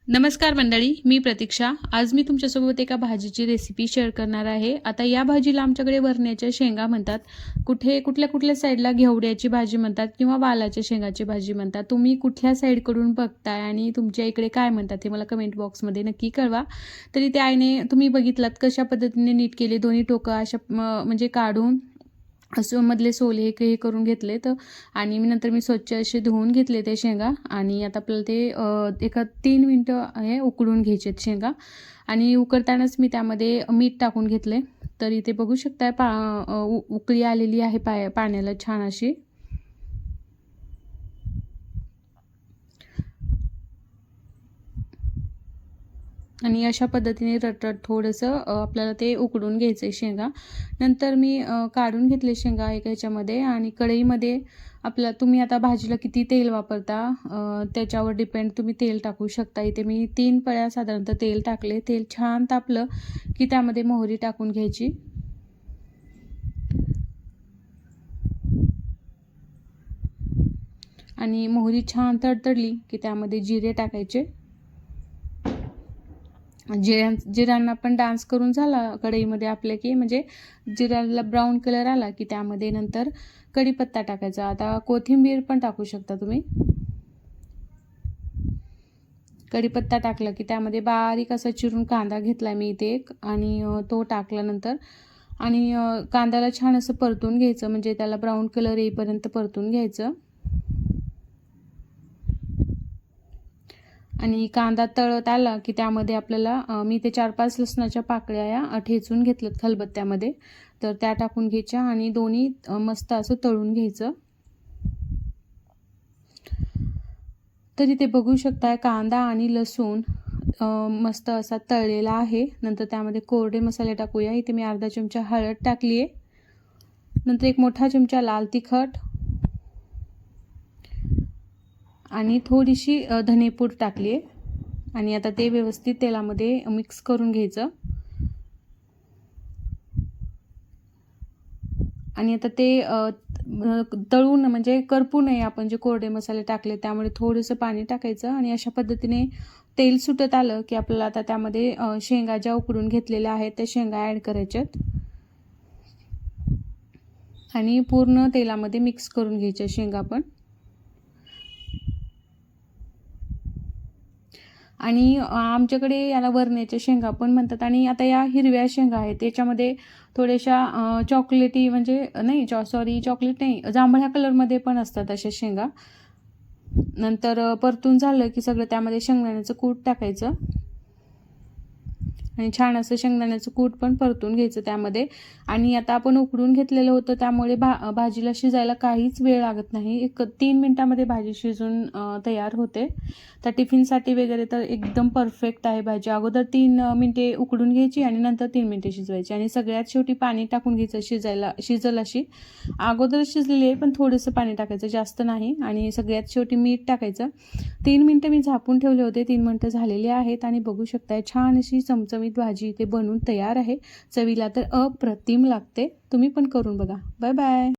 नमस्कार मंडळी, मी प्रतीक्षा। आज मी तुमच्यासोबत एका भाजीची रेसिपी शेअर करणार आहे। आता या भाजीला आमच्याकडे वरण्याच्या शेंगा म्हणतात, कुठल्या साईडला घेवड्याची भाजी म्हणतात किंवा वालाच्या शेंगाची भाजी म्हणतात। तुम्ही कुठल्या साईडकडून बघताय आणि तुमच्या इकडे काय म्हणतात हे मला कमेंट बॉक्समध्ये नक्की कळवा। तरी त्या आईने तुम्ही बघितलात कशा पद्धतीने नीट केले, दोन्ही टोकं अशा म्हणजे काढून असं मधले सोले हे करून घेतले तर आणि नंतर मी स्वच्छ असे धुवून घेतले ते शेंगा आणि आता आपल्याला ते एका 3 मिनटं हे उकळून घ्यायचे शेंगा आणि उकळतानाच मी त्यामध्ये मीठ टाकून घेतले। तर इथे बघू शकताय उकळी आलेली आहे पाण्याला छान अशी। आणि अशा पद्धतीने रटरट थोडंसं आपल्याला ते उकडून घ्यायचं आहे शेंगा। नंतर मी काढून घेतले शेंगा एका ह्याच्यामध्ये आणि कढईमध्ये तुम्ही आता भाजीला किती तेल वापरता त्याच्यावर डिपेंड तुम्ही तेल टाकू शकता। इथे मी 3 पळ्या साधारणतः तेल टाकले। तेल छान तापलं की त्यामध्ये मोहरी टाकून घ्यायची आणि मोहरी छान तडतडली की त्यामध्ये जिरे टाकायचे। जिऱ्यांना पण डान्स करून झाला कढईमध्ये आपल्या की म्हणजे जिऱ्याला ब्राऊन कलर आला की त्यामध्ये नंतर कढीपत्ता टाकायचा। आता कोथिंबीर पण टाकू शकता तुम्ही। कढीपत्ता टाकला की त्यामध्ये बारीक असा चिरून कांदा घेतला मी इथे एक आणि तो टाकल्यानंतर आणि कांद्याला छान असं परतून घ्यायचं, म्हणजे त्याला ब्राऊन कलर येईपर्यंत परतून घ्यायचं। आणि कांदा तळत आला की त्यामध्ये आपल्याला मी ते 4-5 लसणाच्या पाकळ्या या ठेचून घेतल्यात खलबत्त्यामध्ये, तर त्या टाकून घ्यायच्या आणि दोन्ही मस्त असं तळून घ्यायचं। तर इथे बघू शकताय कांदा आणि लसूण मस्त असा तळलेला आहे। नंतर त्यामध्ये कोरडे मसाले टाकूया। इथे मी अर्धा चमचा हळद टाकली आहे, नंतर 1 मोठा चमचा लाल तिखट आणि थोडीशी धनेपूड टाकली आहे आणि आता ते व्यवस्थित तेलामध्ये मिक्स करून घ्यायचं। आणि आता ते तळून म्हणजे करपू नये आपण जे कोरडे मसाले टाकले त्यामुळे थोडंसं पाणी टाकायचं आणि अशा पद्धतीने तेल सुटत आलं की आपल्याला आता त्यामध्ये शेंगा ज्या उकडून घेतलेल्या आहेत त्या शेंगा ॲड करायच्यात आणि पूर्ण तेलामध्ये मिक्स करून घ्यायच्या शेंगा पण। आणि आमच्याकडे याला वरण्याच्या शेंगा पण म्हणतात। आणि आता या हिरव्या शेंगा आहेत त्याच्यामध्ये थोड्याशा चॉकलेटी म्हणजे नाही चॉकलेट नाही जांभळ्या कलरमध्ये पण असतात अशा शेंगा। नंतर परतून झालं की सगळं त्यामध्ये शेंगदाण्याचं कूट टाकायचं आणि छान असं शेंगदाण्याचं कूट पण परतून घ्यायचं त्यामध्ये। आणि आता आपण उकडून घेतलेलं होतं त्यामुळे भाजीला शिजायला काहीच वेळ लागत नाही, 3 मिनिटामध्ये भाजी शिजून तयार होते। तर टिफिनसाठी वगैरे तर एकदम परफेक्ट आहे भाजी। अगोदर 3 मिनिटे उकडून घ्यायची आणि नंतर 3 मिनिटे शिजवायची आणि सगळ्यात शेवटी पाणी टाकून घ्यायचं शिजल अशी। अगोदर शिजलेली आहे पण थोडंसं पाणी टाकायचं, जास्त नाही। आणि सगळ्यात शेवटी मीठ टाकायचं। 3 मिनिटं मी झाकून ठेवले होते, 3 मिनिटं झालेले आहेत आणि बघू शकताय छान अशी चमचमीत भाजी इथे बनवून तयार आहे। चवीला तर अप्रतिम लागते, तुम्ही पण करून बघा। Bye bye.